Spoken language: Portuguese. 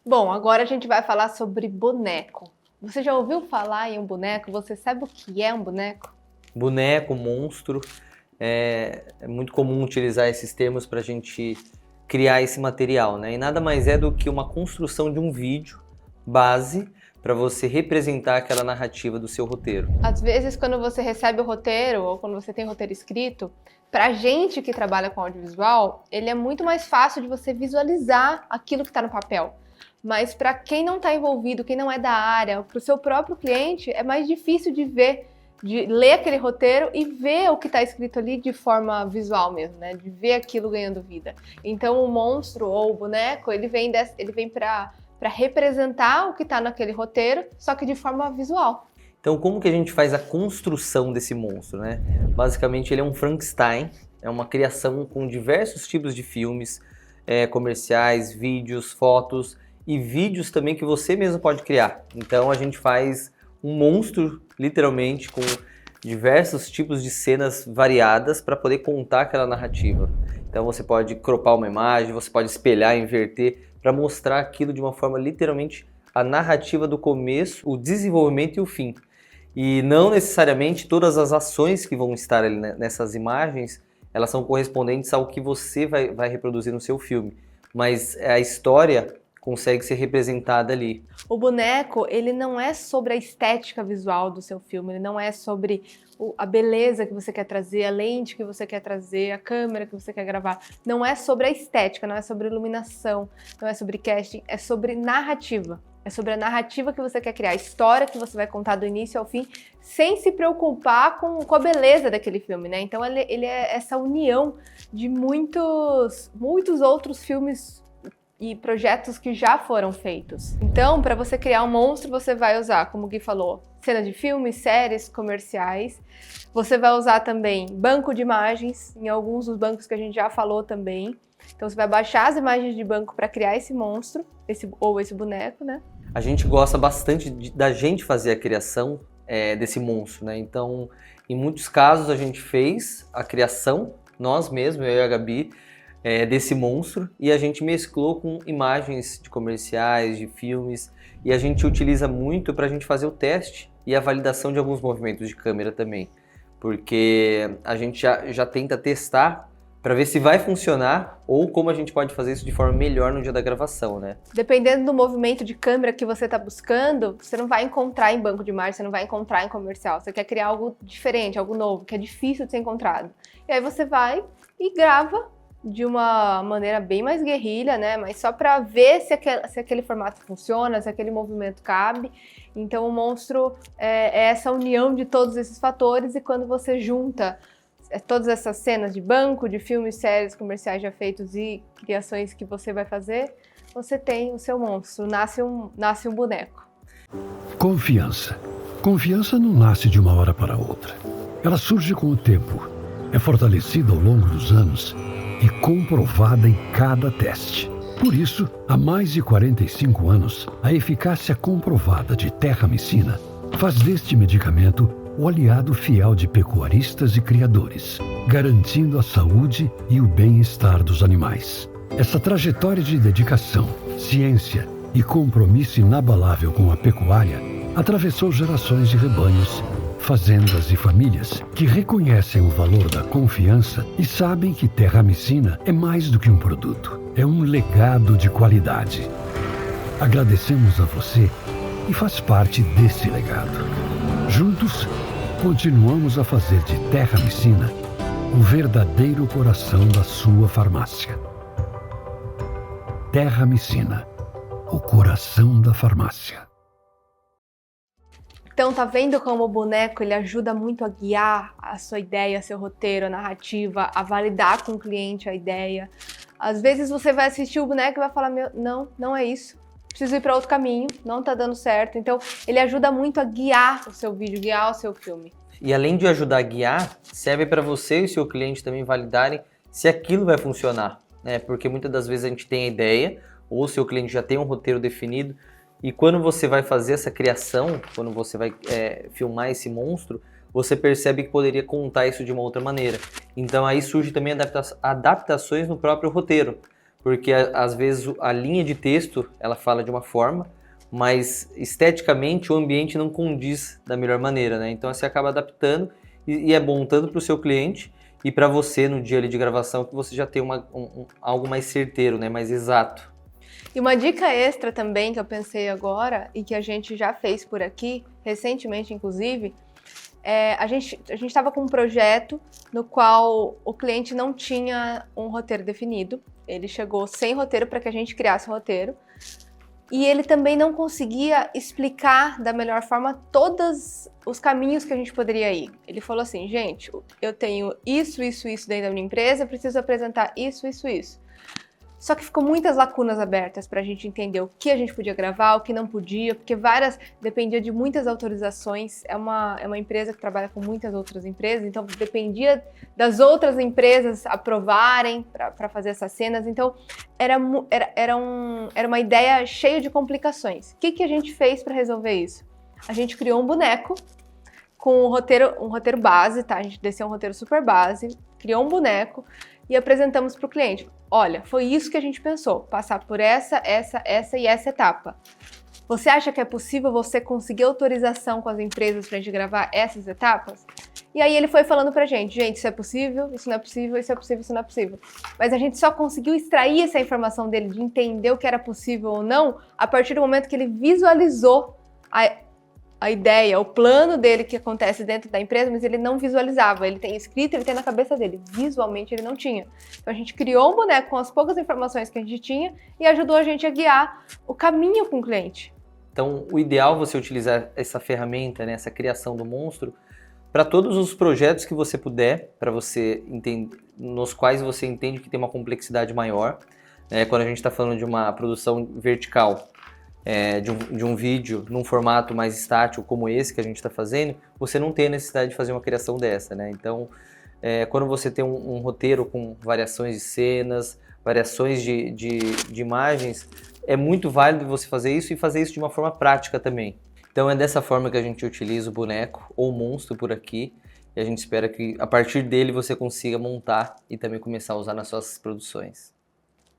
Bom, agora a gente vai falar sobre boneco. Você já ouviu falar em um boneco? Você sabe o que é um boneco? Boneco, monstro, é muito comum utilizar esses termos para a gente criar esse material, né? E nada mais é do que uma construção de um vídeo base para você representar aquela narrativa do seu roteiro. Às vezes, quando você recebe o roteiro ou quando você tem o roteiro escrito, pra gente que trabalha com audiovisual, ele é muito mais fácil de você visualizar aquilo que está no papel. Mas para quem não está envolvido, quem não é da área, para o seu próprio cliente, é mais difícil de ver, de ler aquele roteiro e ver o que está escrito ali de forma visual mesmo, né? De ver aquilo ganhando vida. Então o monstro ou o boneco, ele vem para representar o que está naquele roteiro, só que de forma visual. Então, como que a gente faz a construção desse monstro, né? Basicamente, ele é um Frankenstein, é uma criação com diversos tipos de filmes, comerciais, vídeos, fotos e vídeos também que você mesmo pode criar. Então, a gente faz um monstro, literalmente, com diversos tipos de cenas variadas para poder contar aquela narrativa. Então, você pode cropar uma imagem, você pode espelhar, inverter, para mostrar aquilo de uma forma literalmente a narrativa do começo, o desenvolvimento e o fim. E não necessariamente todas as ações que vão estar ali nessas imagens, elas são correspondentes ao que você vai reproduzir no seu filme. Mas a história consegue ser representada ali. O boneco, ele não é sobre a estética visual do seu filme, ele não é sobre a beleza que você quer trazer, a lente que você quer trazer, a câmera que você quer gravar. Não é sobre a estética, não é sobre iluminação, não é sobre casting, é sobre narrativa. É sobre a narrativa que você quer criar, a história que você vai contar do início ao fim, sem se preocupar com a beleza daquele filme, né? Então ele é essa união de muitos outros filmes e projetos que já foram feitos. Então, para você criar um monstro, você vai usar, como o Gui falou, cena de filmes, séries, comerciais. Você vai usar também banco de imagens, em alguns dos bancos que a gente já falou também. Então, você vai baixar as imagens de banco para criar esse monstro, esse boneco, né? A gente gosta bastante da gente fazer a criação desse monstro, né? Então, em muitos casos, a gente fez a criação, nós mesmos, eu e a Gabi, desse monstro, e a gente mesclou com imagens de comerciais, de filmes, e a gente utiliza muito para a gente fazer o teste e a validação de alguns movimentos de câmera também, porque a gente já tenta testar para ver se vai funcionar ou como a gente pode fazer isso de forma melhor no dia da gravação, né? Dependendo do movimento de câmera que você está buscando, você não vai encontrar em banco de imagem, você não vai encontrar em comercial. Você quer criar algo diferente, algo novo, que é difícil de ser encontrado. E aí você vai e grava de uma maneira bem mais guerrilha, né? Mas só para ver se aquele formato funciona, se aquele movimento cabe. Então o monstro é essa união de todos esses fatores, e quando você junta todas essas cenas de banco, de filmes, séries, comerciais já feitos e criações que você vai fazer, você tem o seu monstro, nasce um boneco. Confiança. Confiança não nasce de uma hora para outra. Ela surge com o tempo, é fortalecida ao longo dos anos e comprovada em cada teste. Por isso, há mais de 45 anos, a eficácia comprovada de Terramicina faz deste medicamento o aliado fiel de pecuaristas e criadores, garantindo a saúde e o bem-estar dos animais. Essa trajetória de dedicação, ciência e compromisso inabalável com a pecuária atravessou gerações de rebanhos, fazendas e famílias que reconhecem o valor da confiança e sabem que Terramicina é mais do que um produto, é um legado de qualidade. Agradecemos a você e faz parte desse legado. Juntos, continuamos a fazer de Terramicina o verdadeiro coração da sua farmácia. Terramicina, o coração da farmácia. Então, tá vendo como o boneco ele ajuda muito a guiar a sua ideia, seu roteiro, a narrativa, a validar com o cliente a ideia. Às vezes você vai assistir o boneco e vai falar, não é isso. Preciso ir para outro caminho, não tá dando certo. Então, ele ajuda muito a guiar o seu vídeo, guiar o seu filme. E além de ajudar a guiar, serve para você e o seu cliente também validarem se aquilo vai funcionar, né? Porque muitas das vezes a gente tem a ideia, ou o seu cliente já tem um roteiro definido, e quando você vai fazer essa criação, quando você vai filmar esse monstro, você percebe que poderia contar isso de uma outra maneira. Então aí surge também adaptações no próprio roteiro. porque às vezes a linha de texto ela fala de uma forma, mas esteticamente o ambiente não condiz da melhor maneira, né? Então você acaba adaptando e é bom tanto para o seu cliente e para você no dia ali de gravação, que você já tem algo mais certeiro, né? Mais exato. E uma dica extra também que eu pensei agora e que a gente já fez por aqui, recentemente inclusive, a gente estava com um projeto no qual o cliente não tinha um roteiro definido. Ele chegou sem roteiro para que a gente criasse o roteiro. E ele também não conseguia explicar da melhor forma todos os caminhos que a gente poderia ir. Ele falou assim, gente, eu tenho isso dentro da minha empresa, preciso apresentar isso. Só que ficou muitas lacunas abertas para a gente entender o que a gente podia gravar, o que não podia, porque dependia de muitas autorizações. É uma empresa que trabalha com muitas outras empresas, então dependia das outras empresas aprovarem para fazer essas cenas. Então era uma ideia cheia de complicações. O que a gente fez para resolver isso? A gente criou um boneco com um roteiro base, tá? A gente desceu um roteiro super base, criou um boneco e apresentamos para o cliente. Olha, foi isso que a gente pensou, passar por essa e essa etapa. Você acha que é possível você conseguir autorização com as empresas para a gente gravar essas etapas? E aí ele foi falando pra gente, isso é possível, isso não é possível, isso é possível, isso não é possível. Mas a gente só conseguiu extrair essa informação dele, de entender o que era possível ou não, a partir do momento que ele visualizou a ideia, o plano dele que acontece dentro da empresa, mas ele não visualizava. Ele tem escrito, ele tem na cabeça dele. Visualmente ele não tinha. Então a gente criou um boneco com as poucas informações que a gente tinha e ajudou a gente a guiar o caminho com o cliente. Então o ideal é você utilizar essa ferramenta, né, essa criação do monstro, para todos os projetos que você puder, para você entender, nos quais você entende que tem uma complexidade maior. Quando a gente está falando de uma produção vertical, de um vídeo num formato mais estático como esse que a gente está fazendo, você não tem a necessidade de fazer uma criação dessa, né? Então, quando você tem um roteiro com variações de cenas, variações de imagens, é muito válido você fazer isso e fazer isso de uma forma prática também. Então é dessa forma que a gente utiliza o boneco ou o monstro por aqui, e a gente espera que a partir dele você consiga montar e também começar a usar nas suas produções.